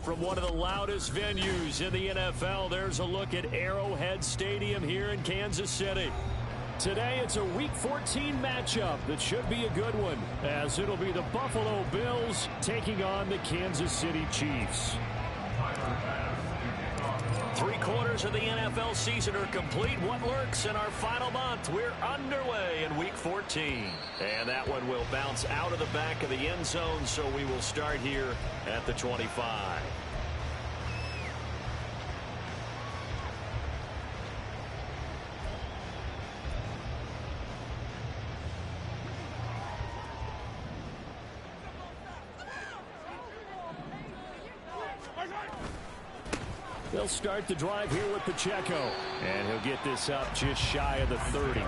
From one of the loudest venues in the NFL, there's a look at Arrowhead Stadium here in Kansas City. Today, it's a Week 14 matchup that should be a good one, as it'll be the Buffalo Bills taking on the Kansas City Chiefs. 3/4 of the NFL season are complete. What lurks in our final month? We're underway in Week 14. And that one will bounce out of the back of the end zone, so we will start here at the 25. They'll start the drive here with Pacheco. And he'll get this up just shy of the 30.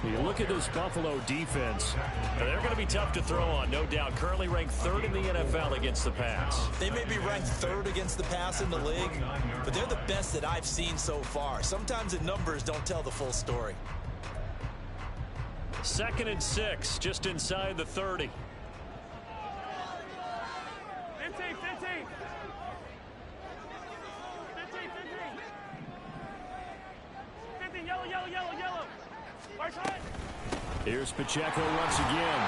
You look at this Buffalo defense. They're going to be tough to throw on, no doubt. Currently ranked 3rd in the NFL against the pass. They may be ranked 3rd against the pass in the league, but they're the best that I've seen so far. Sometimes the numbers don't tell the full story. 2nd and 6, just inside the 30. 15. Yellow. Here's Pacheco once again.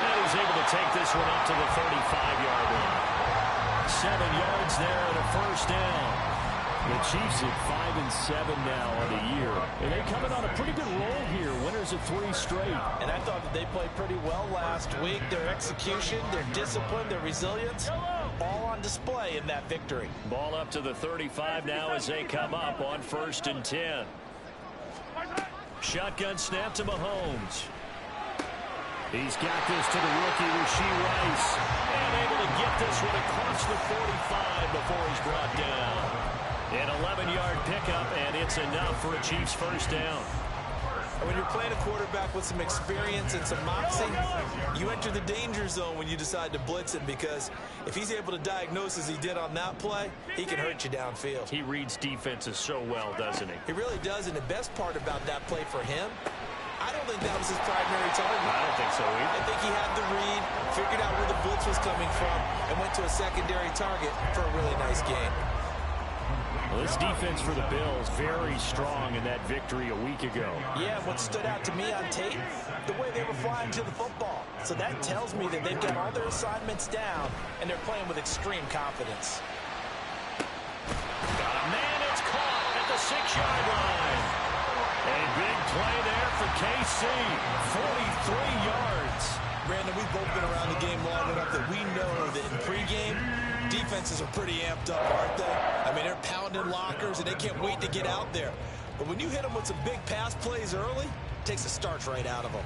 And he's able to take this one up to the 35-yard line. 7 yards there and a first down. The Chiefs at 5-7 now on the year. And they're coming on a pretty good roll here. Winners of 3 straight. And I thought that they played pretty well last week. Their execution, their discipline, their resilience, all on display in that victory. Ball up to the 35 now as they come up on 1st and 10. Shotgun snap to Mahomes. He's got this to the rookie, Rashee Rice. And able to get this one across the 45 before he's brought down. An 11-yard pickup, and it's enough for a Chiefs first down. When you're playing a quarterback with some experience and some moxie, you enter the danger zone when you decide to blitz him, because if he's able to diagnose as he did on that play, he can hurt you downfield. He reads defenses so well, doesn't he? He really does, and the best part about that play for him, I don't think that was his primary target. I don't think so either. I think he had the read, figured out where the blitz was coming from, and went to a secondary target for a really nice game. Well, this defense for the Bills, very strong in that victory a week ago. Yeah, what stood out to me on tape, the way they were flying to the football. So that tells me that they've got all their assignments down, and they're playing with extreme confidence. Got a man, it's caught at the 6-yard line. A big play there for KC, 43 yards. Brandon, we've both been around the game long enough that we know that in pregame, defenses are pretty amped up, aren't they? I mean, they're pounding lockers, and they can't wait to get out there. But when you hit them with some big pass plays early, it takes the starch right out of them.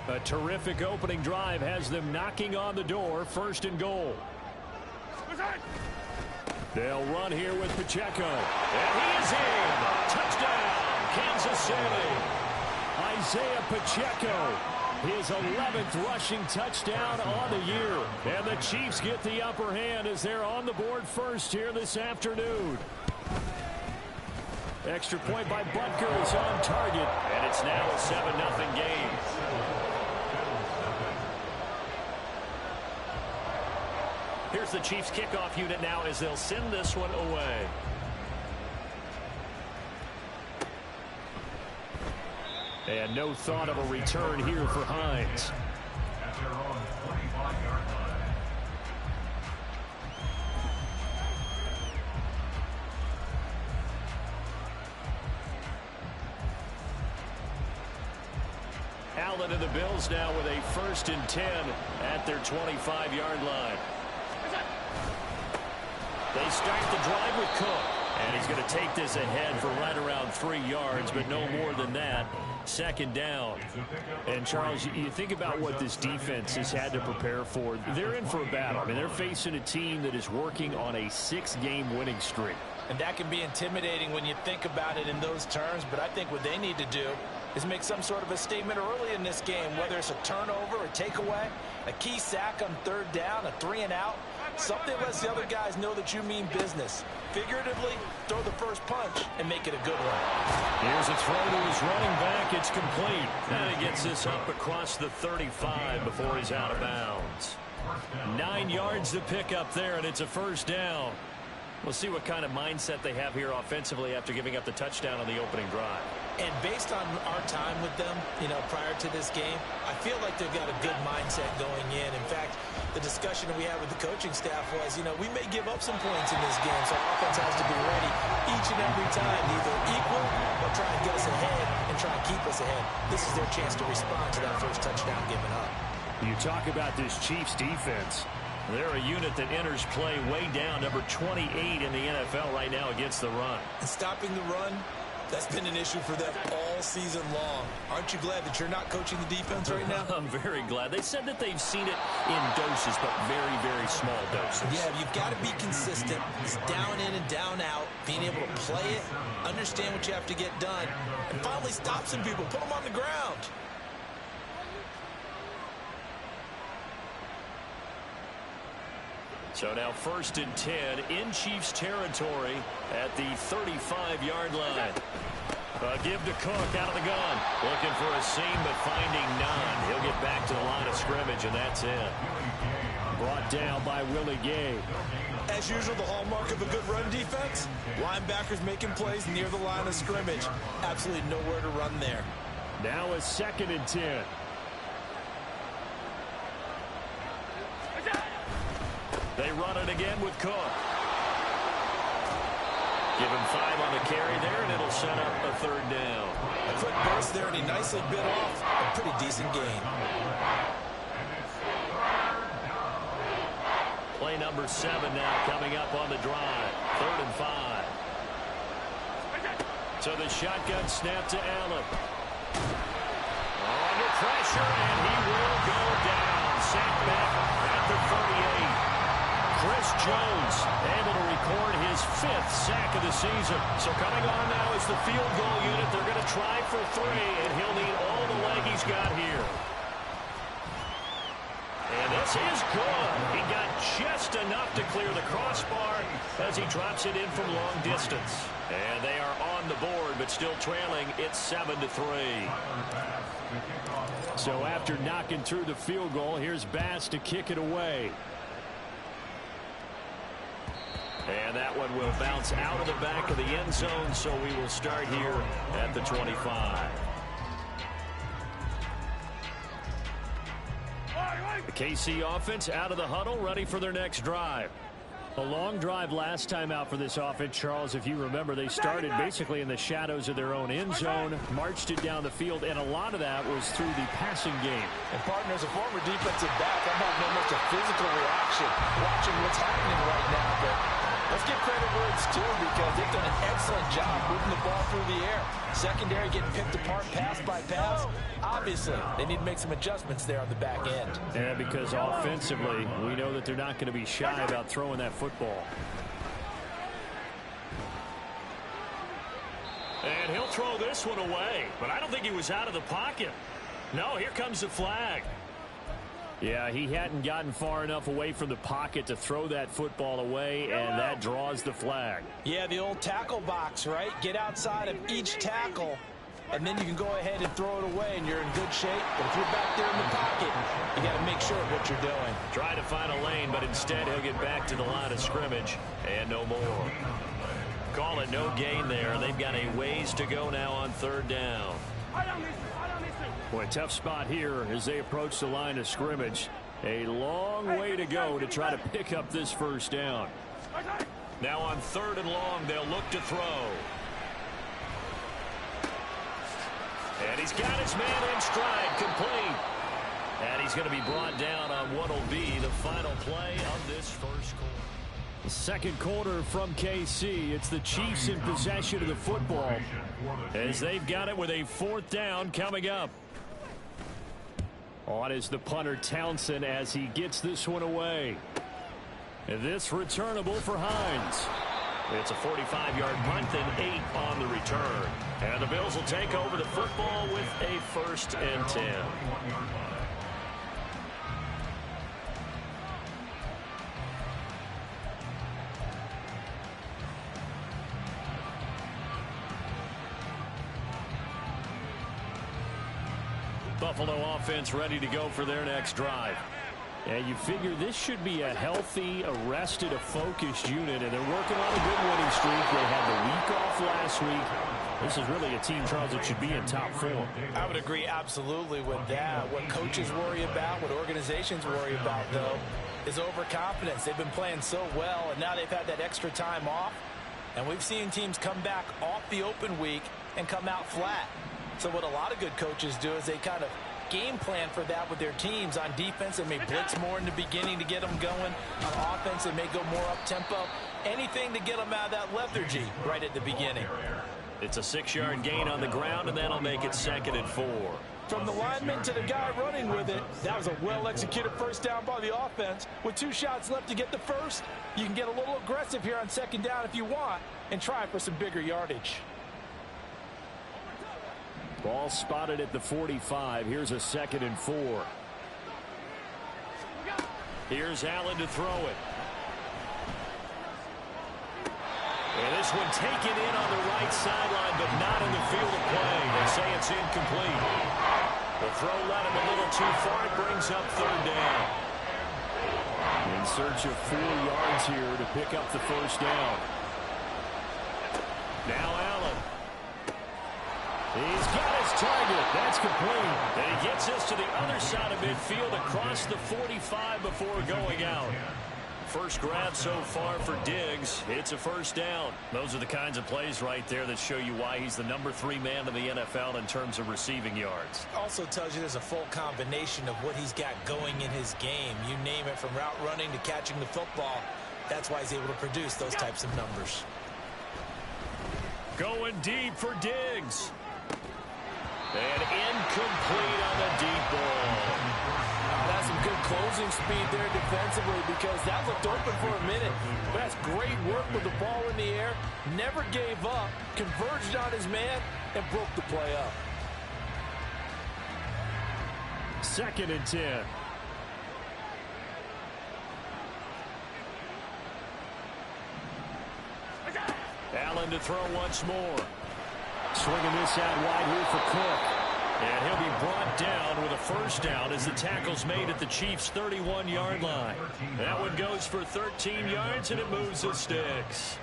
A terrific opening drive has them knocking on the door, 1st and goal. They'll run here with Pacheco. And he is in. Touchdown, Kansas City. Isaiah Pacheco, his 11th rushing touchdown on the year. And the Chiefs get the upper hand as they're on the board first here this afternoon. Extra point by Butker is on target. And it's now a 7-0 game. Here's the Chiefs kickoff unit now as they'll send this one away. And no thought of a return here for Hines. Allen and the Bills now with a 1st and 10 at their 25-yard line. They start the drive with Cook. And he's going to take this ahead for right around 3 yards, but no more than that. 2nd down. And, Charles, you think about what this defense has had to prepare for. They're in for a battle. I mean, they're facing a team that is working on a 6-game winning streak. And that can be intimidating when you think about it in those terms, but I think what they need to do is make some sort of a statement early in this game, whether it's a turnover, a takeaway, a key sack on 3rd down, a 3-and-out. Something lets the other guys know that you mean business. Figuratively, throw the first punch and make it a good one. Here's a throw to his running back. It's complete. And he gets this up across the 35 before he's out of bounds. 9 yards to pick up there, and it's a first down. We'll see what kind of mindset they have here offensively after giving up the touchdown on the opening drive. And based on our time with them, prior to this game, I feel like they've got a good mindset going in. In fact, the discussion that we had with the coaching staff was, we may give up some points in this game, so our offense has to be ready each and every time to either equal or try and get us ahead and try and keep us ahead. This is their chance to respond to that first touchdown given up. You talk about this Chiefs defense. They're a unit that enters play way down, number 28 in the NFL right now against the run. And stopping the run, that's been an issue for them all season long. Aren't you glad that you're not coaching the defense right now? I'm very glad. They said that they've seen it in doses, but very, very small doses. Yeah, you've got to be consistent. It's down in and down out, being able to play it, understand what you have to get done, and finally stop some people, put them on the ground. So now 1st and 10 in Chiefs territory at the 35-yard line. Give to Cook out of the gun. Looking for a seam, but finding none. He'll get back to the line of scrimmage, and that's it. Brought down by Willie Gay. As usual, the hallmark of a good run defense, linebackers making plays near the line of scrimmage. Absolutely nowhere to run there. Now a 2nd and 10. They run it again with Cook. Give him 5 on the carry there, and it'll set up a 3rd down. A quick burst there, and he nicely bit off a pretty decent gain. Play number 7 now coming up on the drive. 3rd and 5. So the shotgun snap to Allen. Under pressure, and he will go down. Sacked back at the 38. Chris Jones able to record his 5th sack of the season. So coming on now is the field goal unit. They're going to try for 3, and he'll need all the leg he's got here. And this is good. He got just enough to clear the crossbar as he drops it in from long distance. And they are on the board, but still trailing. It's 7-3. So after knocking through the field goal, here's Bass to kick it away. And that one will bounce out of the back of the end zone, so we will start here at the 25. The KC offense out of the huddle, ready for their next drive. A long drive last time out for this offense, Charles. If you remember, they started basically in the shadows of their own end zone, marched it down the field, and a lot of that was through the passing game. And partner, as a former defensive back, I'm having almost a physical reaction watching what's happening right now. But let's give credit where it's due, because they've done an excellent job moving the ball through the air. Secondary getting picked apart pass by pass. Obviously, they need to make some adjustments there on the back end. Yeah, because offensively, we know that they're not going to be shy about throwing that football. And he'll throw this one away, but I don't think he was out of the pocket. No, here comes the flag. Yeah, he hadn't gotten far enough away from the pocket to throw that football away, and that draws the flag. Yeah, the old tackle box, right? Get outside of each tackle, and then you can go ahead and throw it away, and you're in good shape. But if you're back there in the pocket, you got to make sure of what you're doing. Try to find a lane, but instead he'll get back to the line of scrimmage, and no more. Call it no gain there. They've got a ways to go now on 3rd down. Boy, tough spot here as they approach the line of scrimmage. A long way to go to try to pick up this 1st down. Now on 3rd and long, they'll look to throw. And he's got his man in stride, complete. And he's going to be brought down on what will be the final play of this first quarter. The 2nd quarter from KC. It's the Chiefs in possession of the football as they've got it with a 4th down coming up. On is the punter Townsend as he gets this one away. And this returnable for Hines. It's a 45-yard punt and 8 on the return. And the Bills will take over the football with a 1st and 10. Buffalo offense ready to go for their next drive. And you figure this should be a healthy, arrested, a focused unit, and they're working on a good winning streak. They had the week off last week. This is really a team, Charles, that should be in top form. I would agree absolutely with that. What coaches worry about, what organizations worry about, though, is overconfidence. They've been playing so well, and now they've had that extra time off. And we've seen teams come back off the open week and come out flat. So what a lot of good coaches do is they kind of game plan for that with their teams. On defense, they may blitz more in the beginning to get them going. On offense, they may go more up-tempo. Anything to get them out of that lethargy right at the beginning. It's a 6-yard gain on the ground, and that'll make it 2nd and 4. From the lineman to the guy running with it, that was a well-executed first down by the offense. With 2 shots left to get the first, you can get a little aggressive here on 2nd down if you want and try for some bigger yardage. Ball spotted at the 45. Here's a 2nd and 4. Here's Allen to throw it. And this one taken in on the right sideline, but not in the field of play. They say it's incomplete. The throw led him a little too far. It brings up 3rd down. In search of 4 yards here to pick up the first down. Now Allen. He's got his target. That's complete. And he gets us to the other side of midfield across the 45 before going out. First grab so far for Diggs. It's a first down. Those are the kinds of plays right there that show you why he's the number 3 man in the NFL in terms of receiving yards. Also tells you there's a full combination of what he's got going in his game. You name it, from route running to catching the football. That's why he's able to produce those types of numbers. Going deep for Diggs. And incomplete on the deep ball. That's some good closing speed there defensively, because that looked open for a minute. But that's great work with the ball in the air. Never gave up, converged on his man, and broke the play up. 2nd and 10. Allen to throw once more. Swinging this out wide here for Cook. And he'll be brought down with a first down as the tackle's made at the Chiefs' 31-yard line. That one goes for 13 yards, and it moves the sticks.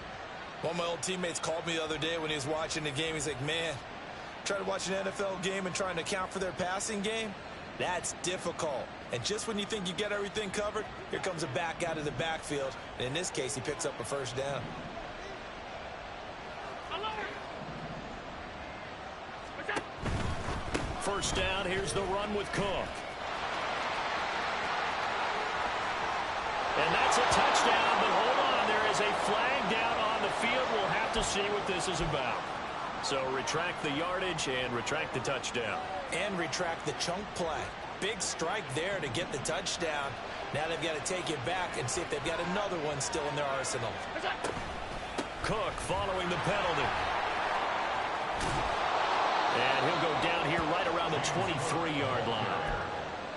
One of my old teammates called me the other day when he was watching the game. He's like, man, trying to watch an NFL game and trying to account for their passing game, that's difficult. And just when you think you get everything covered, here comes a back out of the backfield. And in this case, he picks up a first down. First down, here's the run with Cook. And that's a touchdown, but hold on, there is a flag down on the field. We'll have to see what this is about. So retract the yardage and retract the touchdown. And retract the chunk play. Big strike there to get the touchdown. Now they've got to take it back and see if they've got another one still in their arsenal. Cook following the penalty. And he'll go down here right around the 23-yard line.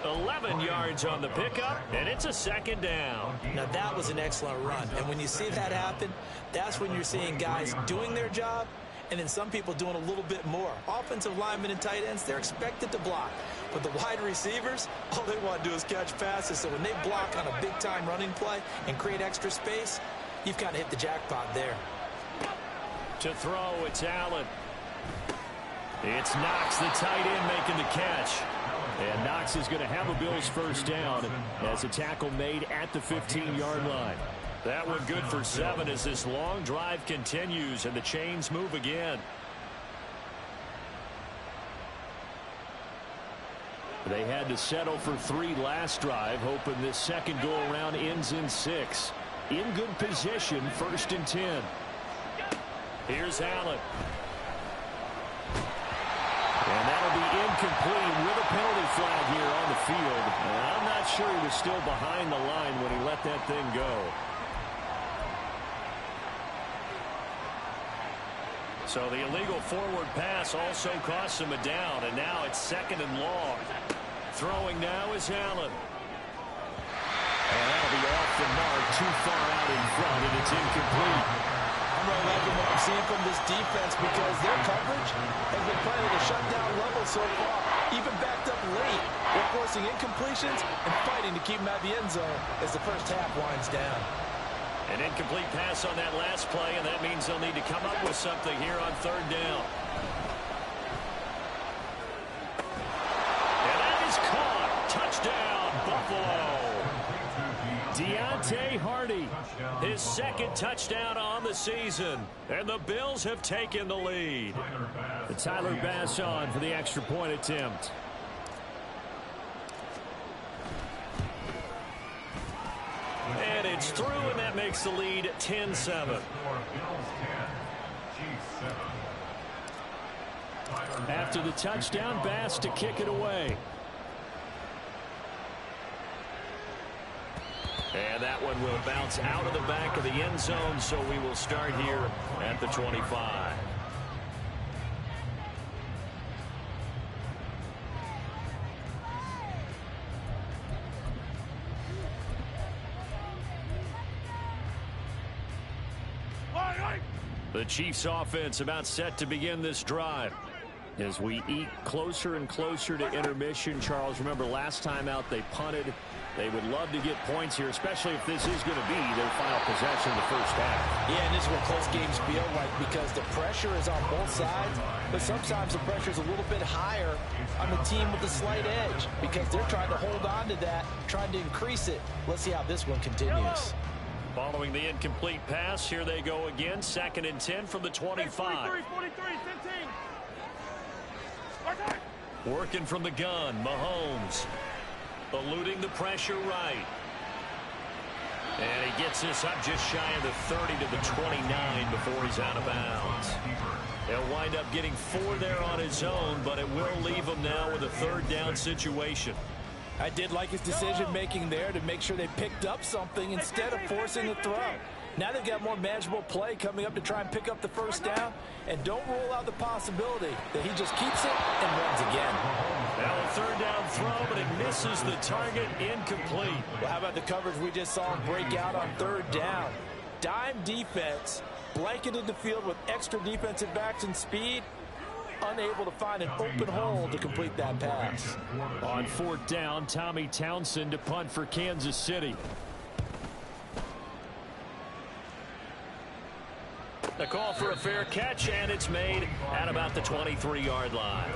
11 yards on the pickup, and it's a 2nd down. Now that was an excellent run. And when you see that happen, that's when you're seeing guys doing their job, and then some people doing a little bit more. Offensive linemen and tight ends, they're expected to block. But the wide receivers, all they want to do is catch passes. So when they block on a big-time running play and create extra space, you've kind of hit the jackpot there. To throw, it's Allen. It's Knox, the tight end, making the catch. And Knox is going to have a Bills first down as a tackle made at the 15-yard line. That one good for 7 as this long drive continues and the chains move again. They had to settle for 3 last drive, hoping this second go-around ends in 6. In good position, 1st and 10. Here's Allen. And that'll be incomplete with a penalty flag here on the field. And I'm not sure he was still behind the line when he let that thing go. So the illegal forward pass also cost him a down, and now it's 2nd and long. Throwing now is Allen. And that'll be off the mark, too far out in front, and it's incomplete. I'm really liking what I'm seeing from this defense because their coverage has been playing at a shutdown level so far. Even backed up late, they're forcing incompletions and fighting to keep him out of the end zone as the first half winds down. An incomplete pass on that last play, and that means they'll need to come up with something here on third down. And that is caught. Touchdown, Buffalo. Deontay Hardy, his second touchdown on the season, and the Bills have taken the lead. The Tyler Bass on for the extra point attempt. And it's through, and that makes the lead 10-7. After the touchdown, Bass to kick it away. And that one will bounce out of the back of the end zone, so we will start here at the 25. The Chiefs offense about set to begin this drive. As we eke closer and closer to intermission, Charles, remember last time out they punted. They would love to get points here, especially if this is going to be their final possession of the first half. Yeah, and this is what close games feel like because the pressure is on both sides, but sometimes the pressure is a little bit higher on the team with the slight edge because they're trying to hold on to that, trying to increase it. Let's see how this one continues. Following the incomplete pass, here they go again, 2nd and 10 from the 25. 43, 15. Working from the gun, Mahomes. Eluding the pressure right. And he gets this up just shy of the 30 to the 29 before he's out of bounds. He'll wind up getting 4 there on his own, but it will leave him now with a third down situation. I did like his decision-making there to make sure they picked up something instead of forcing the throw. Now they've got more manageable play coming up to try and pick up the first down, and don't rule out the possibility that he just keeps it and runs again. Now a third down throw, but it misses the target, incomplete. Well, how about the coverage we just saw him break out on third down? Dime defense, blanketed the field with extra defensive backs and speed, unable to find an open hole to complete that pass. On 4th down, Tommy Townsend to punt for Kansas City. The call for a fair catch, and it's made at about the 23-yard line.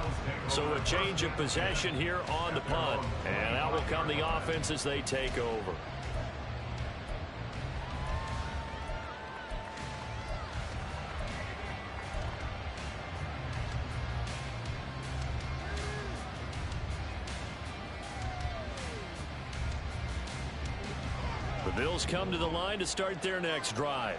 So a change of possession here on the punt. And out will come the offense as they take over. The Bills come to the line to start their next drive.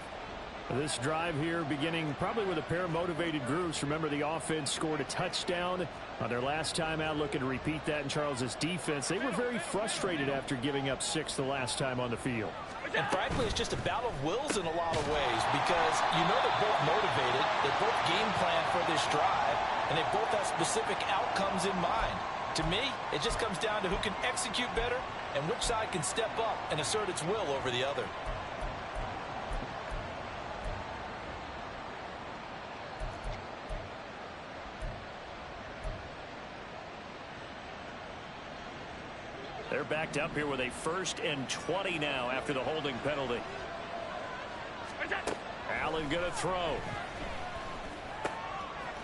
This drive here beginning probably with a pair of motivated groups. Remember, the offense scored a touchdown on their last time out, looking to repeat that in Charles's defense. They were very frustrated after giving up 6 the last time on the field. And frankly, it's just a battle of wills in a lot of ways because you know they're both motivated, they both game plan for this drive, and they both have specific outcomes in mind. To me, it just comes down to who can execute better and which side can step up and assert its will over the other. They're backed up here with a 1st and 20 now after the holding penalty. Allen going to throw.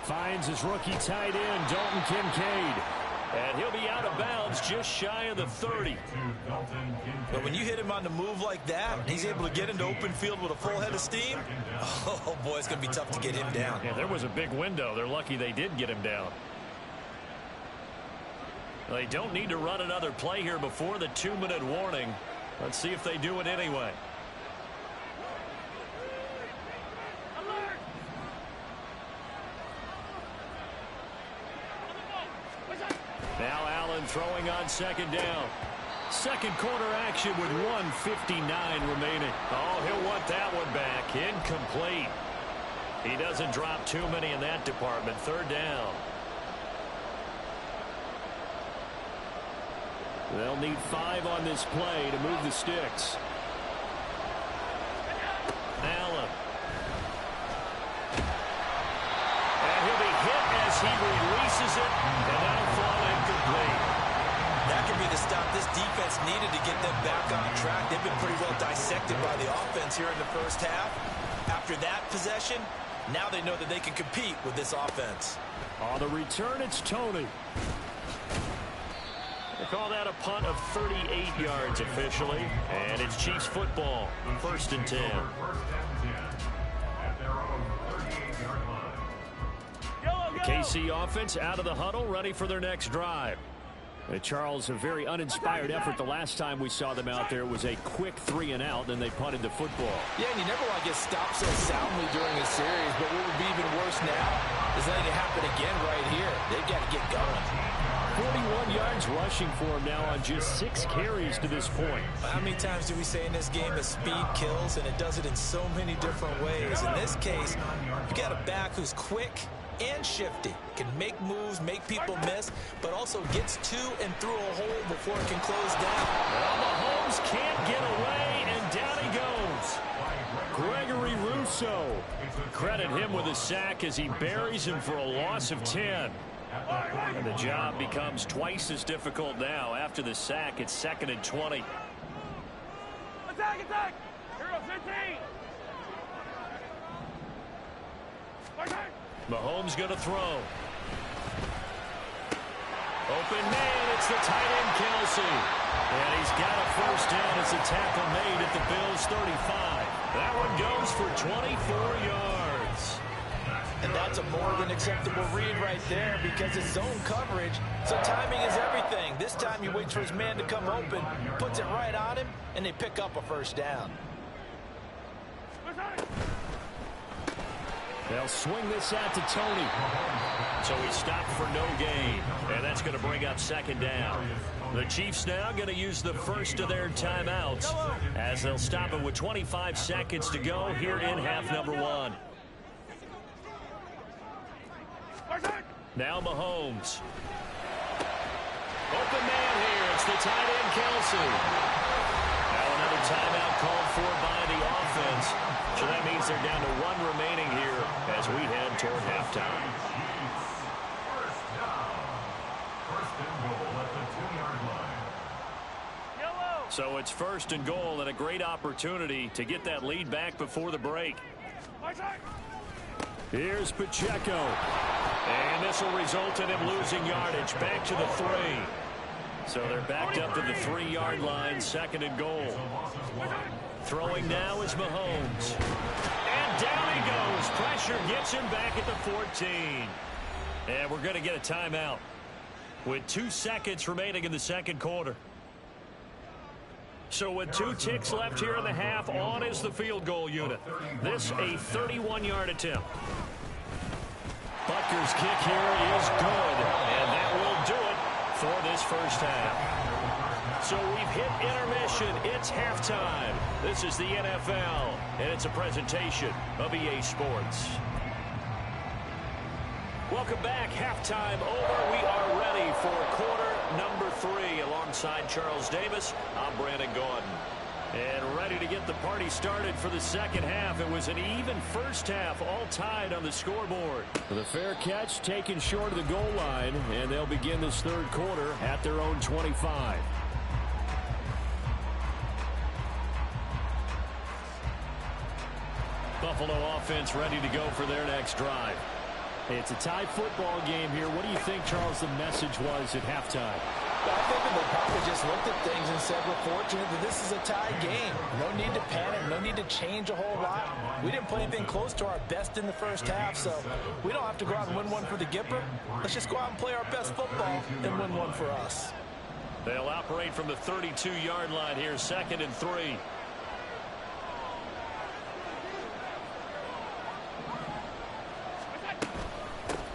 Finds his rookie tight end, Dalton Kincaid. And he'll be out of bounds just shy of the 30. But when you hit him on the move like that, he's able to get into open field with a full head of steam. Oh, boy, it's going to be tough to get him down. Yeah, there was a big window. They're lucky they did get him down. They don't need to run another play here before the 2-minute warning. Let's see if they do it anyway. Now Allen throwing on 2nd down. Second quarter action with 1:59 remaining. Oh, he'll want that one back. Incomplete. He doesn't drop too many in that department. 3rd down. They'll need 5 on this play to move the sticks. Allen. And he'll be hit as he releases it, and that'll fall incomplete. That could back on track. They've been pretty well dissected by the offense here in the first half. After that possession, now they know that they can compete with this offense. On the return, it's Tony. They call that a punt of 38 yards officially. And it's Chiefs football, 1st and 10. The KC offense out of the huddle, ready for their next drive. Charles, a very uninspired effort the last time we saw them out there. Was a quick 3-and-out, then they punted the football. Yeah, and you never want to get stopped so soundly during a series, but what would be even worse now is letting it happen again right here. They've got to get going. 41 yards rushing for him now on just 6 carries to this point. How many times do we say in this game that speed kills, and it does it in so many different ways? In this case, you got a back who's quick and shifty, can make moves, make people miss, but also gets to and through a hole before it can close down. Well, Mahomes can't get away, and down he goes. Gregory Rousseau. Credit him with a sack as he buries him for a loss of 10. And the job becomes twice as difficult now. After the sack, it's 2nd and 20. Attack, attack! Here goes 15! Mahomes going to throw. Open man, it's the tight end Kelsey. And he's got a first down as a tackle made at the Bills' 35. That one goes for 24 yards. And that's a more than acceptable read right there because it's zone coverage, so timing is everything. This time he waits for his man to come open, puts it right on him, and they pick up a first down. They'll swing this out to Tony. So he stopped for no gain. And that's going to bring up 2nd down. The Chiefs now going to use the first of their timeouts as they'll stop it with 25 seconds to go here in half number 1. Now Mahomes. Open man here. It's the tight end Kelsey. Now another timeout called for by the offense. So that means they're down to 1 remaining here as we head toward halftime. So it's 1st and goal and a great opportunity to get that lead back before the break. Here's Pacheco. And this will result in him losing yardage back to the 3. So they're backed up to the 3-yard line, 2nd and goal. Throwing now is Mahomes. And down he goes. Pressure gets him back at the 14. And we're going to get a timeout with 2 seconds remaining in the 2nd quarter. So with 2 ticks left here in the half, on is the field goal unit. This a 31-yard attempt. Butker's kick here is good, and that will do it for this first half. So we've hit intermission. It's halftime. This is the NFL, and it's a presentation of EA Sports. Welcome back. Halftime over. We are ready for quarter number 3. Alongside Charles Davis, I'm Brandon Gaudin. And ready to get the party started for the 2nd half. It was an even first half, all tied on the scoreboard. The fair catch taken short of the goal line, and they'll begin this 3rd quarter at their own 25. Buffalo offense ready to go for their next drive. It's a tie football game here. What do you think, Charles, the message was at halftime? Well, I think they probably just looked at things and said, we're fortunate that this is a tie game. No need to panic, no need to change a whole lot. We didn't play anything close to our best in the first half, so we don't have to go out and win one for the Gipper. Let's just go out and play our best football and win one for us. They'll operate from the 32-yard line here, 2nd and 3.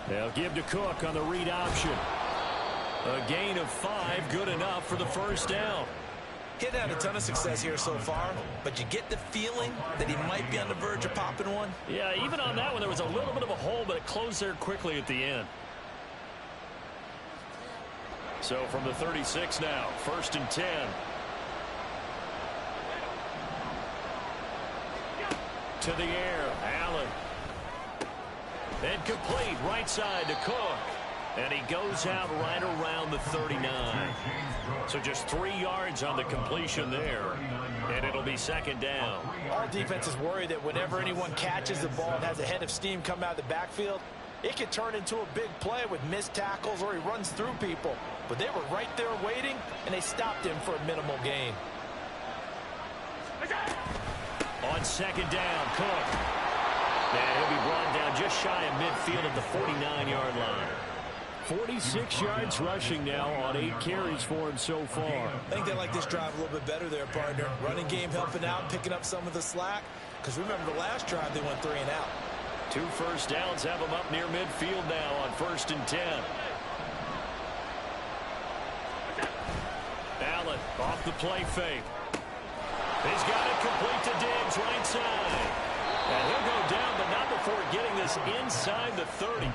They'll give to Cook on the read option. A gain of 5, good enough for the first down. He hadn't had a ton of success here so far, but you get the feeling that he might be on the verge of popping one. Yeah, even on that one, there was a little bit of a hole, but it closed there quickly at the end. So from the 36 now, 1st and 10. To the air, Allen. And complete, right side to Cook. And he goes out right around the 39. So just 3 yards on the completion there. And it'll be second down. All defenses worry that whenever anyone catches the ball and has a head of steam come out of the backfield, it can turn into a big play with missed tackles or he runs through people. But they were right there waiting, and they stopped him for a minimal gain. On second down, Cook. And he'll be brought down just shy of midfield at the 49-yard line. 46 yards rushing now on 8 carries for him so far. I think they like this drive a little bit better there, partner. Running game helping out, picking up some of the slack. Because remember, the last drive they went 3 and out. 2 first downs have them up near midfield now on 1st and 10. Allen off the play fake. He's got it complete to Diggs right side. And he'll go down, but not before getting this inside the 30.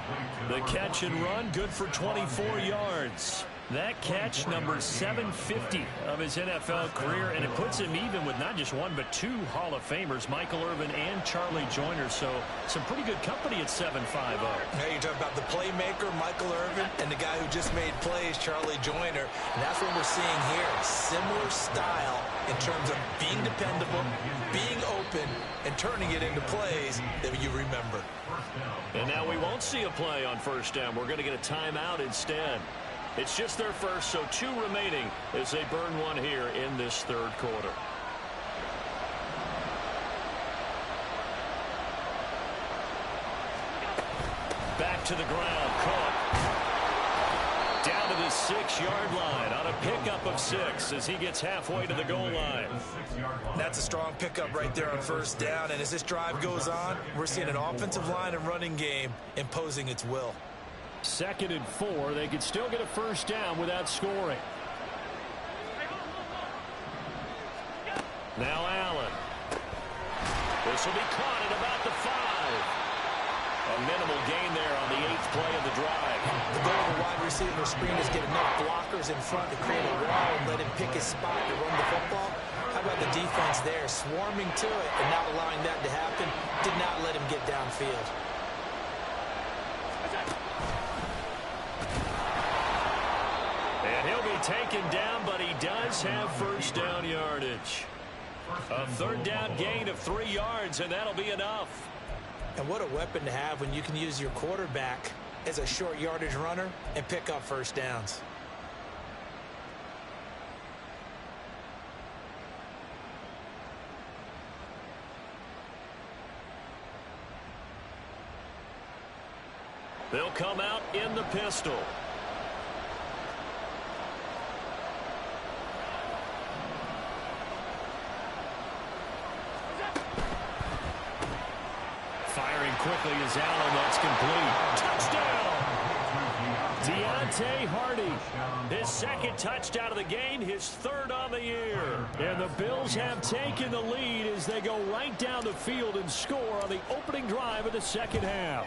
The catch and run, good for 24 yards. That catch, number 750 of his NFL career, and it puts him even with not just 1 but 2 Hall of Famers, Michael Irvin and Charlie Joyner. So some pretty good company at 7.50. Hey, you talk about the playmaker, Michael Irvin, and the guy who just made plays, Charlie Joyner. And that's what we're seeing here. Similar style in terms of being dependable, being open, and turning it into plays that you remember. And now we won't see a play on 1st down. We're going to get a timeout instead. It's just their first, so 2 remaining as they burn 1 here in this 3rd quarter. Back to the ground, Cook. Down to the 6-yard line on a pickup of 6 as he gets halfway to the goal line. That's a strong pickup right there on 1st down, and as this drive goes on, we're seeing an offensive line and running game imposing its will. 2nd and 4. They could still get a 1st down without scoring. Now Allen. This will be caught at about the 5. A minimal gain there on the 8th play of the drive. The goal of a wide receiver screen is get enough blockers in front to create a wall and let him pick his spot to run the football. How about the defense there, swarming to it and not allowing that to happen? Did not let him get downfield. And he'll be taken down, but he does have 1st down yardage. A 3rd down gain of 3 yards, and that'll be enough. And what a weapon to have when you can use your quarterback as a short yardage runner and pick up 1st downs. They'll come out in the pistol. Firing quickly is Allen. That's complete. Touchdown! Deontay Hardy. His 2nd touchdown of the game, his 3rd on the year. And the Bills have taken the lead as they go right down the field and score on the opening drive of the 2nd half.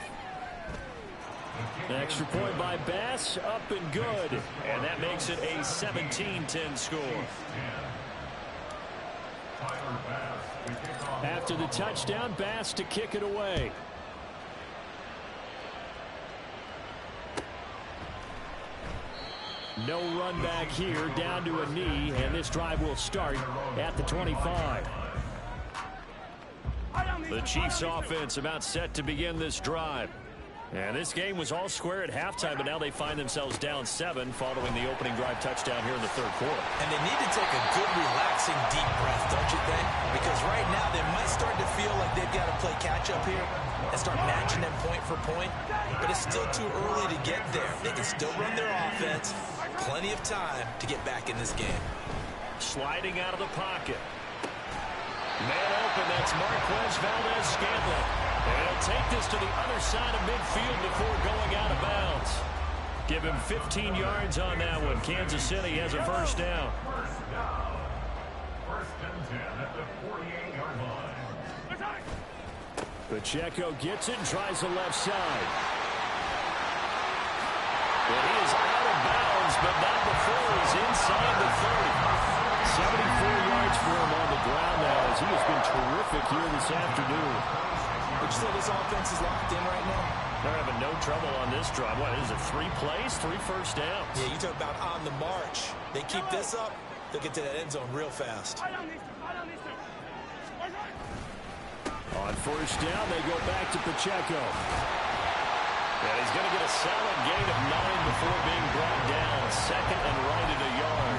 Extra point by Bass, up and good. And that makes it a 17-10 score. After the touchdown, Bass to kick it away. No run back here, down to a knee, and this drive will start at the 25. The Chiefs offense about set to begin this drive. And this game was all square at halftime, but now they find themselves down 7 following the opening drive touchdown here in the 3rd quarter. And they need to take a good, relaxing, deep breath, don't you think? Because right now they might start to feel like they've got to play catch-up here and start matching them point for point. But it's still too early to get there. They can still run their offense. Plenty of time to get back in this game. Sliding out of the pocket. Man open, that's Marquez Valdes-Scantling. And he'll take this to the other side of midfield before going out of bounds. Give him 15 yards on that one. Kansas City has a 1st down. 1st and 10 at the 48-yard line. Pacheco gets it and tries the left side. And he is out of bounds, but not before he's inside the 30. 74 yards for him on the ground now as he has been terrific here this afternoon. Would you say this offense is locked in right now? They're having no trouble on this drive. What is it, 3 plays, 3 first downs? Yeah, you talk about on the march. They keep this up, they'll get to that end zone real fast. On first down, they go back to Pacheco. Yeah, he's going to get a solid gain of 9 before being brought down. Second and right at a yard.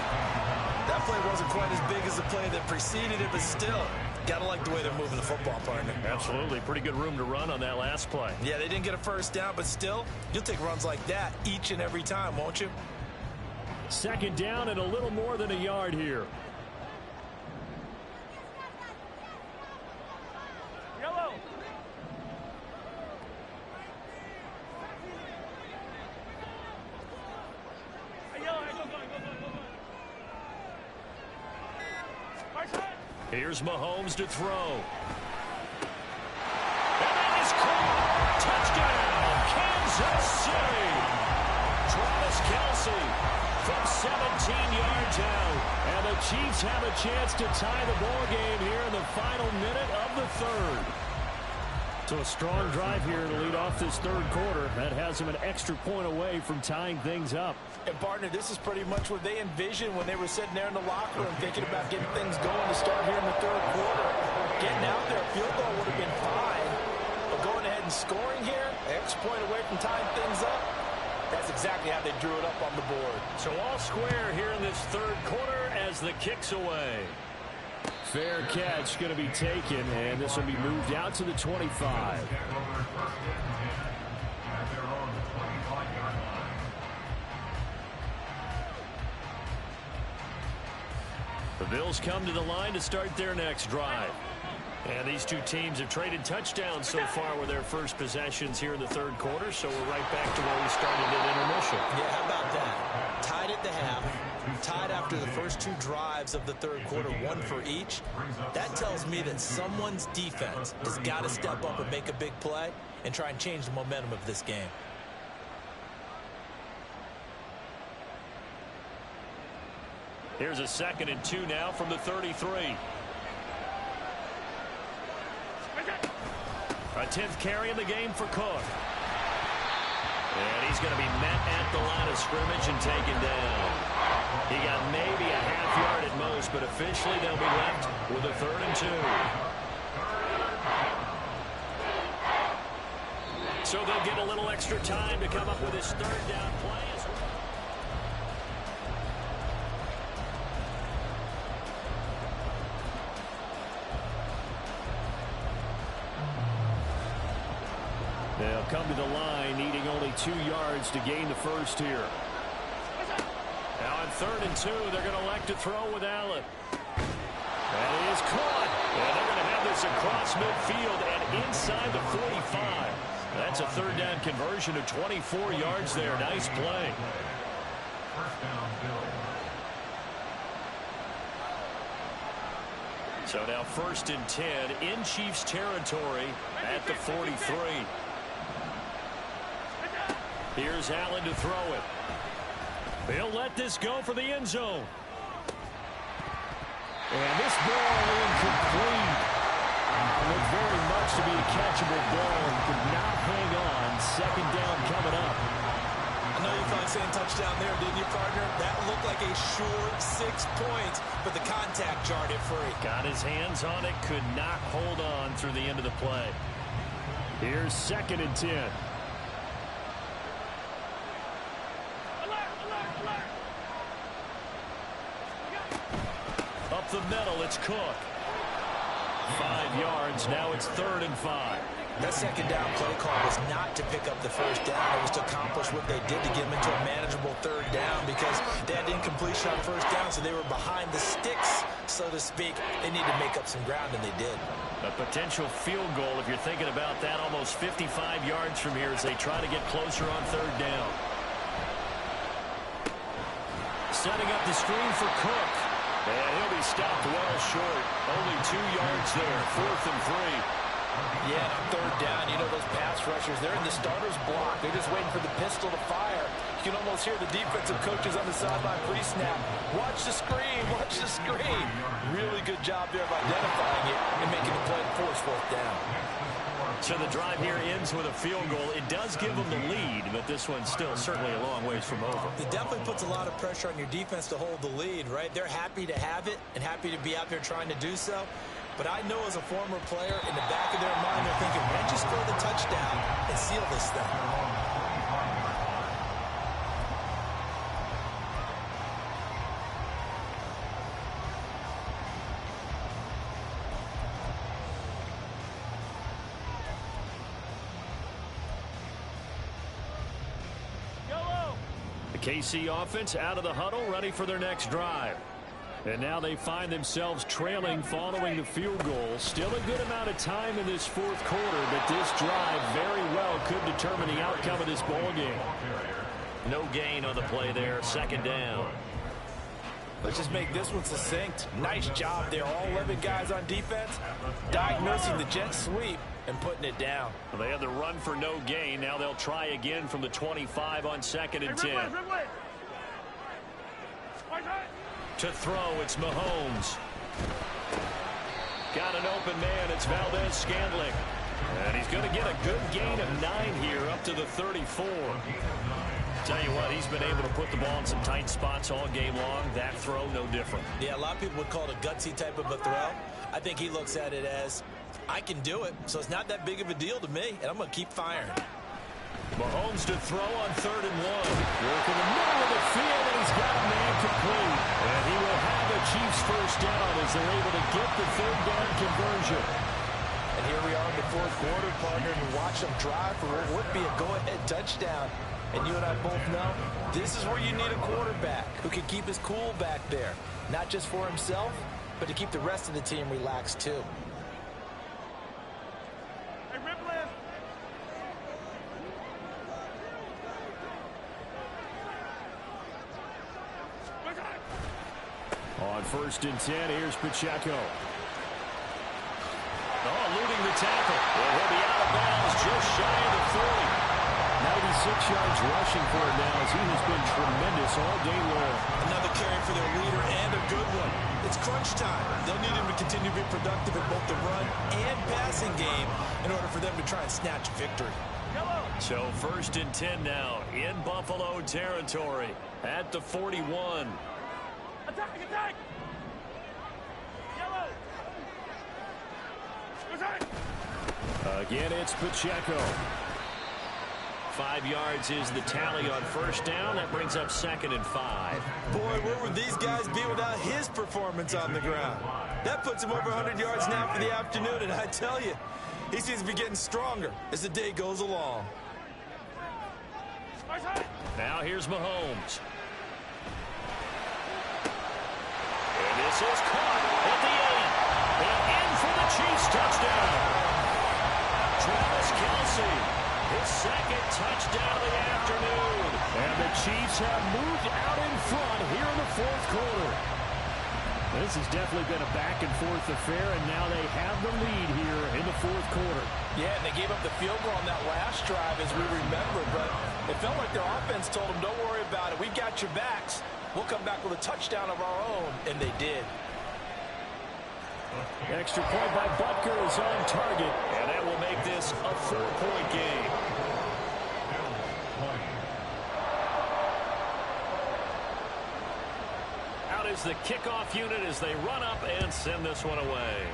That play wasn't quite as big as the play that preceded it, but still, got to like the way they're moving the football, partner. Absolutely. Pretty good room to run on that last play. Yeah, they didn't get a first down, but still, you'll take runs like that each and every time, won't you? Second down and a little more than a yard here. Yellow. Here's Mahomes to throw. And that is caught. Touchdown, Kansas City. Travis Kelce from 17 yards out. And the Chiefs have a chance to tie the ball game here in the final minute of the third. So a strong drive here to lead off this third quarter. That has them an extra point away from tying things up. And, partner, this is pretty much what they envisioned when they were sitting there in the locker room thinking about getting things going to start here in the third quarter. Getting out there, a field goal would have been fine. But going ahead and scoring here, an extra point away from tying things up, that's exactly how they drew it up on the board. So all square here in this third quarter as the kick's away. Fair catch going to be taken, and this will be moved out to the 25. The Bills come to the line to start their next drive. And these two teams have traded touchdowns so far with their first possessions here in the third quarter, so we're right back to where we started at intermission. Yeah, how about that? Tied at the half, tied after the first 2 drives of the third quarter, 1 for each. That tells me that someone's defense has got to step up and make a big play and try and change the momentum of this game. Here's a 2nd and 2 now from the 33. A 10th carry in the game for Cook. And he's going to be met at the line of scrimmage and taken down. He got maybe a half yard at most, but officially they'll be left with a 3rd and 2. So they'll get a little extra time to come up with his 3rd down play. They'll come to the line, needing only 2 yards to gain the first here. Now on 3rd and 2, they're going to elect to throw with Allen. That is caught. And they're going to have this across midfield and inside the 45. That's a 3rd down conversion of 24 yards there. Nice play. So now 1st and 10 in Chiefs territory at the 43. Here's Allen to throw it. They'll let this go for the end zone. And this ball incomplete. Looked very much to be a catchable ball and could not hang on. 2nd down coming up. I know you thought saying touchdown there, didn't you, partner? That looked like a sure 6 points, but the contact jarred it free. Got his hands on it, could not hold on through the end of the play. Here's 2nd and 10. Up the middle, it's Cook. 5 yards, now it's 3rd and 5. That 2nd down play call was not to pick up the 1st down. It was to accomplish what they did to get them into a manageable 3rd down because they had incompletion on 1st down, so they were behind the sticks, so to speak. They needed to make up some ground, and they did. A potential field goal, if you're thinking about that, almost 55 yards from here as they try to get closer on 3rd down. Setting up the screen for Cook. And he'll be stopped well short. Only 2 yards there, 4th and 3. Yeah, and on 3rd down, you know those pass rushers, they're in the starter's block. They're just waiting for the pistol to fire. You can almost hear the defensive coaches on the sideline pre-snap. Watch the screen, watch the screen. Really good job there of identifying it and making the play to force 4th down. So the drive here ends with a field goal. It does give them the lead, but this one's still certainly a long ways from over. It definitely puts a lot of pressure on your defense to hold the lead, right? They're happy to have it and happy to be out there trying to do so. But I know as a former player, in the back of their mind, they're thinking, why don't you score the touchdown and seal this thing? The KC offense out of the huddle, ready for their next drive. And now they find themselves trailing following the field goal. Still a good amount of time in this fourth quarter, but this drive very well could determine the outcome of this ball game. No gain on the play there, second down. Let's just make this one succinct. Nice job there. All 11 guys on defense diagnosing the jet sweep and putting it down. Well, they had the run for no gain. Now they'll try again from the 25 on 2nd and 10. To throw, it's Mahomes. Got an open man, it's Valdez-Scantling. And he's going to get a good gain of 9 here up to the 34. Tell you what, he's been able to put the ball in some tight spots all game long. That throw, no different. Yeah, a lot of people would call it a gutsy type of a throw. I think he looks at it as, I can do it, so it's not that big of a deal to me, and I'm going to keep firing. Mahomes to throw on 3rd and 1. Work in the middle of the field, and he's got a man complete. And he will have a Chiefs first down as they're able to get the 3rd down conversion. And here we are in the fourth quarter, partner, and watch them drive for what would be a go-ahead touchdown. And you and I both know this is where you need a quarterback who can keep his cool back there. Not just for himself, but to keep the rest of the team relaxed too. On 1st and 10, here's Pacheco. Oh, eluding the tackle. Well, he'll be out of bounds just shy of the 40. 96 yards rushing for him now as he has been tremendous all day long. Another carry for their leader and a good one. It's crunch time. They'll need him to continue to be productive in both the run and passing game in order for them to try and snatch victory. So 1st and 10 now in Buffalo territory at the 41. Attack! Attack! Yellow! Attack! Again, it's Pacheco. 5 yards is the tally on 1st down. That brings up 2nd and 5. Boy, where would these guys be without his performance on the ground? That puts him over 100 yards now for the afternoon, and I tell you, he seems to be getting stronger as the day goes along. Now here's Mahomes. And this is caught at the 8. And in for the Chiefs touchdown. Travis Kelce, his 2nd touchdown of the afternoon. And the Chiefs have moved out in front here in the 4th quarter. This has definitely been a back-and-forth affair, and now they have the lead here in the 4th quarter. Yeah, and they gave up the field goal on that last drive, as we remember, but it felt like their offense told them, don't worry about it. We got your backs. We'll come back with a touchdown of our own, and they did. Extra point by Butker is on target, and that will make this a 4-point game. Out is the kickoff unit as they run up and send this one away.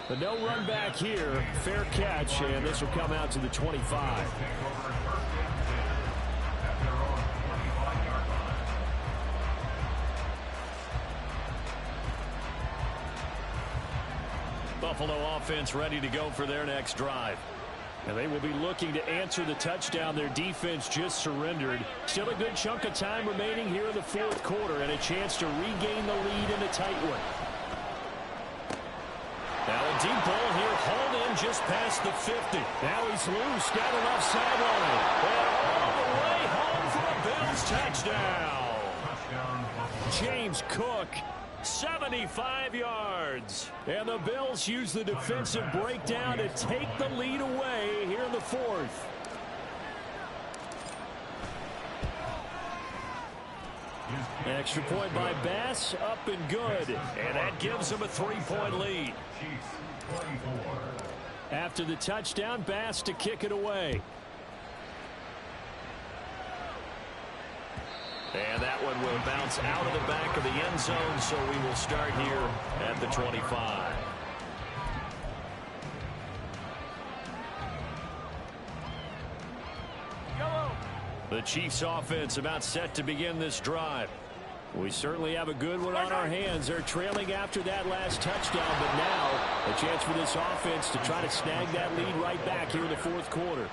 The no run back here, fair catch, and this will come out to the 25. Buffalo offense ready to go for their next drive. And they will be looking to answer the touchdown their defense just surrendered. Still a good chunk of time remaining here in the 4th quarter and a chance to regain the lead in a tight one. Now a deep ball here, hauled in just past the 50. Now he's loose, got enough sideline. And all the way home for a Bills touchdown. James Cook, 75 yards. And the Bills use the defensive breakdown to take the lead away here in the 4th. Extra point by Bass, up and good. And that gives them a 3-point lead. After the touchdown, Bass to kick it away. And that one will bounce out of the back of the end zone, so we will start here at the 25. The Chiefs offense about set to begin this drive. We certainly have a good one on our hands. They're trailing after that last touchdown, but now a chance for this offense to try to snag that lead right back here in the fourth quarter.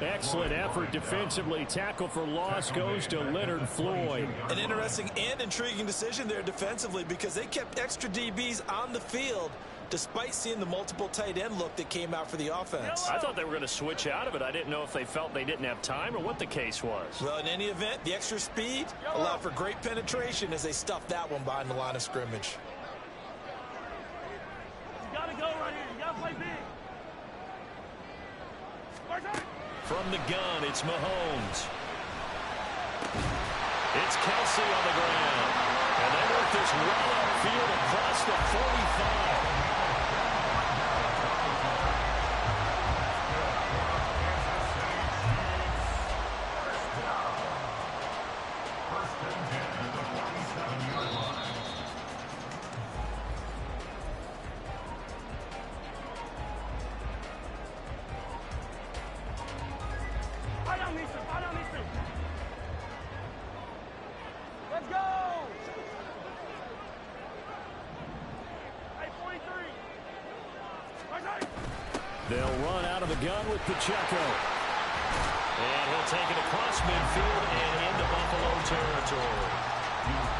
Excellent effort defensively. Tackle for loss goes to Leonard Floyd. An interesting and intriguing decision there defensively because they kept extra DBs on the field despite seeing the multiple tight end look that came out for the offense. I thought they were going to switch out of it. I didn't know if they felt they didn't have time or what the case was. Well, in any event, the extra speed allowed for great penetration as they stuffed that one behind the line of scrimmage. You gotta go right here. You gotta play big. From the gun, it's Mahomes. It's Kelsey on the ground. And they work this well upfield across the 45. Let's go! Hey, 43. They'll run out of the gun with Pacheco. And he'll take it across midfield and into Buffalo territory.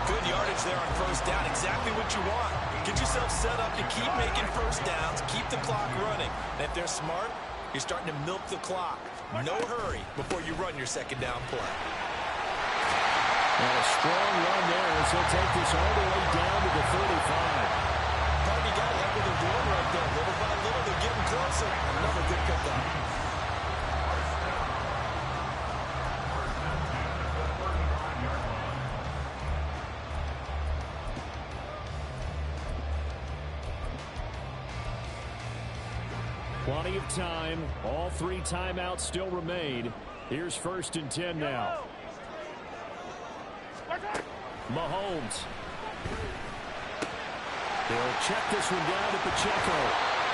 Good yardage there on first down. Exactly what you want. Get yourself set up to keep making first downs, keep the clock running. And if they're smart, you're starting to milk the clock. No hurry before you run your second down play. And a strong run there as he'll take this all the way down to the 35. You got to like what they're doing right there. Little by little, they're getting closer. Another good pickup. Plenty of time. All 3 timeouts still remain. Here's 1st and 10 now. Mahomes. They'll check this one down to Pacheco.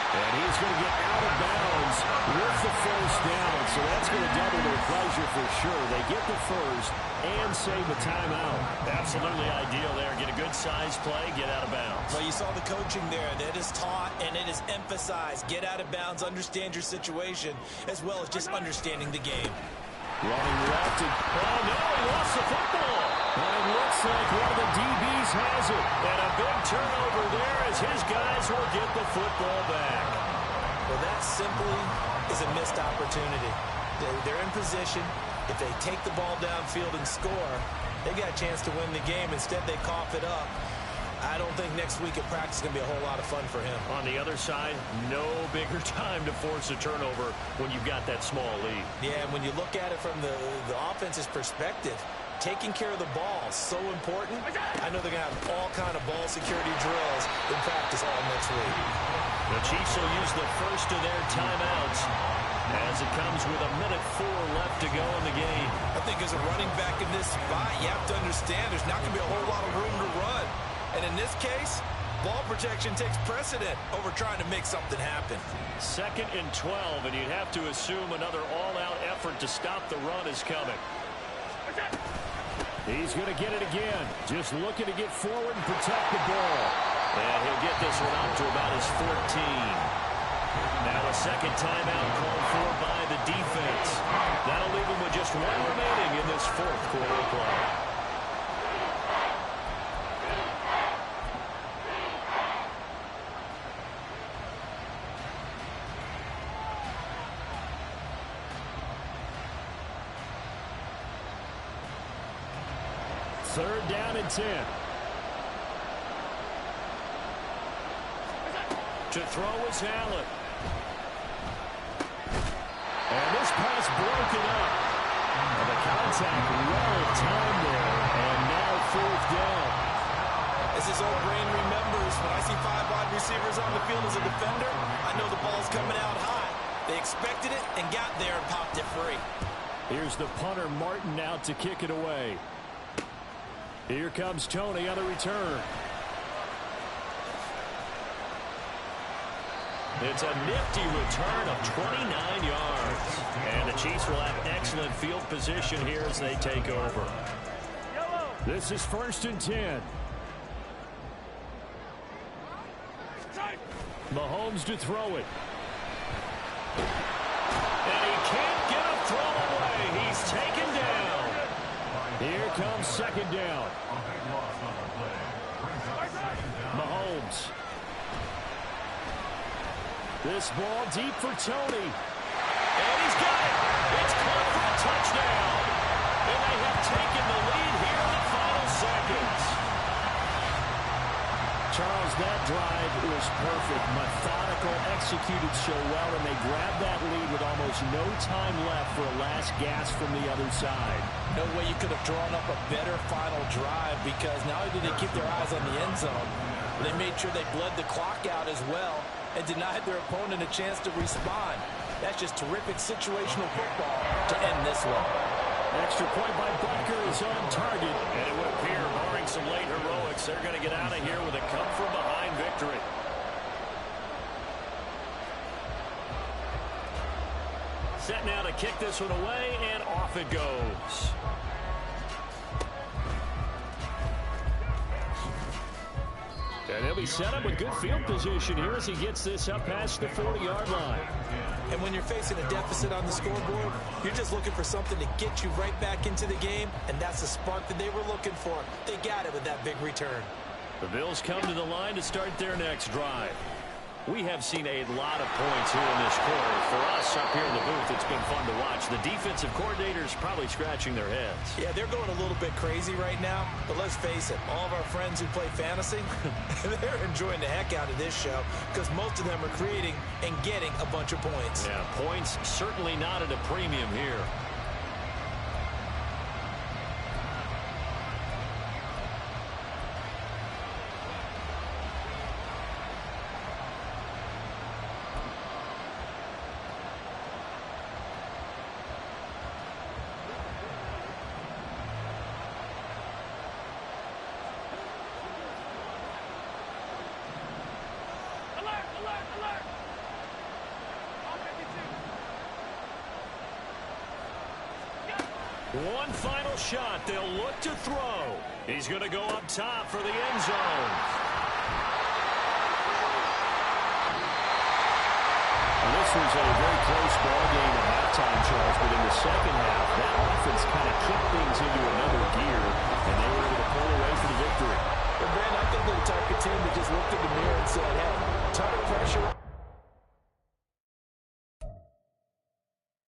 And he's going to get out of bounds with the first down. So that's going to double their pleasure for sure. They get the first and save a timeout. Absolutely ideal there. Get a good size play, get out of bounds. Well, you saw the coaching there. That is taught and it is emphasized. Get out of bounds, understand your situation, as well as just understanding the game. Running left. Oh, no, he lost the football. And it looks like one of the DBs has it. And a big turnover there as his guys will get the football back. Well, that simply is a missed opportunity. They're in position. If they take the ball downfield and score, they got a chance to win the game. Instead, they cough it up. I don't think next week at practice is going to be a whole lot of fun for him. On the other side, no bigger time to force a turnover when you've got that small lead. Yeah, and when you look at it from the offense's perspective, taking care of the ball is so important. I know they're going to have all kind of ball security drills in practice all next week. The Chiefs will use the first of their timeouts as it comes with 1:04 left to go in the game. I think as a running back in this spot, you have to understand there's not going to be a whole lot of room to run. And in this case, ball protection takes precedent over trying to make something happen. 2nd and 12, and you'd have to assume another all-out effort to stop the run is coming. He's going to get it again. Just looking to get forward and protect the ball. And he'll get this one up to about his 14. Now a second timeout called for by the defense. That'll leave him with just 1 remaining in this 4th quarter play. Third down and 10. To throw is Allen. And this pass broken up. And the contact well timed there. And now his old brain remembers, when I see 5 wide receivers on the field as a defender, I know the ball's coming out high. They expected it and got there and popped it free. Here's the punter, Martin, out to kick it away. Here comes Tony on the return. It's a nifty return of 29 yards. And the Chiefs will have excellent field position here as they take over. This is 1st and 10. Mahomes to throw it. And he can't get a throw away. He's taken down. Here comes 2nd down. Mahomes. This ball deep for Tony. And he's got it. It's caught for a touchdown. And they have taken the lead here in the final seconds. Charles, that drive was perfect. Methodical, executed so well, and they grabbed that lead with almost no time left for a last gasp from the other side. No way you could have drawn up a better final drive, because not only did they keep their eyes on the end zone, they made sure they bled the clock out as well and denied their opponent a chance to respond. That's just terrific situational football to end this one. Extra point by Butker is on target. And it would appear, barring some late heroics, they're going to get out of here with a come-from-behind victory. Set now to kick this one away, and off it goes. And he'll be set up with good field position here as he gets this up past the 40-yard line. And when you're facing a deficit on the scoreboard, you're just looking for something to get you right back into the game, and that's the spark that they were looking for. They got it with that big return. The Bills come to the line to start their next drive. We have seen a lot of points here in this quarter. For us up here in the booth, it's been fun to watch. The defensive coordinators probably scratching their heads. Yeah, they're going a little bit crazy right now, but let's face it, all of our friends who play fantasy, they're enjoying the heck out of this show because most of them are creating and getting a bunch of points. Yeah, points certainly not at a premium here. One final shot. They'll look to throw. He's going to go up top for the end zone. And this was a very close ball game at halftime, Charles, but in the second half, that offense kind of kicked things into another gear, and they were able to pull away for the victory. And, Brandon, I think they're the type of team that just looked in the mirror and said, hey, ton of pressure,